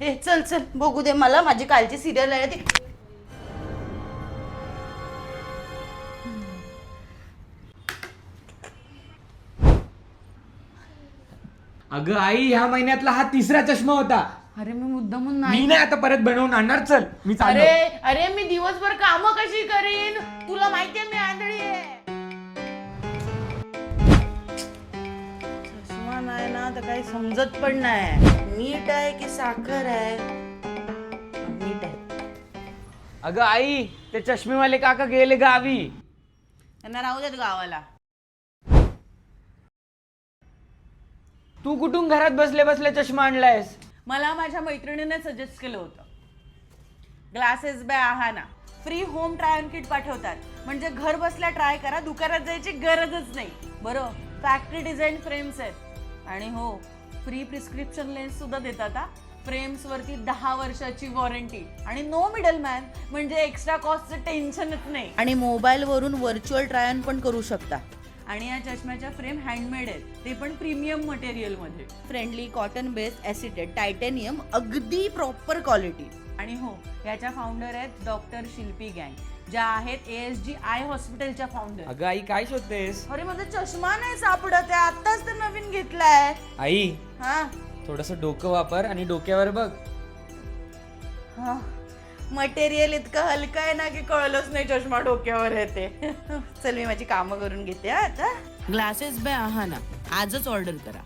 हे चल चल बघू दे मला, माझी कालची सिरियल आहे ती. अगं आई, ह्या महिन्यातला हा तिसरा चष्मा होता. अरे मी मुद्दामून मी नाही. नाही आता परत बनवून आणणार. चल मी चाललो. अरे अरे मी दिवसभर काम कशी करीन, तुला माहितीये मी आंधळी आहे. चष्मा नाही ना तर काही समजत पण नाही. मीठ आहे की साखर आहे? मीठ आहे. अगं आई, ते चष्मेवाले काका गेले गावी. त्यांना राहू देत गावाला. तू कुठून घरात बसले बसले चष्मा आणलायस? मला माझ्या मैत्रिणीने सजेस्ट केलं होतं. Glasses by Aahana free home try on kit पाठवतात. म्हणजे घर बसल्या ट्राय करा, दुकानात जायची गरजच नाही. बरं, फॅक्टरी डिझाईन फ्रेम्स आहेत आणि हो, फ्री प्रिस्क्रिप्शन लेन्स सुद्धा देतात. फ्रेम्स वरती 10 वर्षाची वॉरंटी आणि नो मिडलमॅन, म्हणजे एक्स्ट्रा कॉस्टचं टेन्शनच नाही. आणि मोबाईल वरून व्हर्च्युअल ट्राय ऑन पण करू शकता. आणि या चष्म्याच्या फ्रेम हँडमेड आहेत, ते पण प्रीमियम मटेरियल मध्ये. Friendly cotton based acetate titanium, अगदी प्रॉपर क्वालिटी. आणि हो, याच्या फाउंडर आहेत डॉक्टर शिल्पी गँग, ज्या आहेत ASG आय हॉस्पिटलच्या फाउंडर. अगं आई, काय शोधतेस? अरे माझा चष्मा नाही सापडत आहे, आत्ताच तर नवीन घेतलाय. आई, हा थोडस डोकं वापर आणि डोक्यावर बघ. हा, मटेरियल इतकं हलकं आहे ना की कळलंच नाही चष्मा डोक्यावर येते. चल मी माझी कामं करून घेते आता. ग्लासेस बाय आहाना आजच ऑर्डर करा.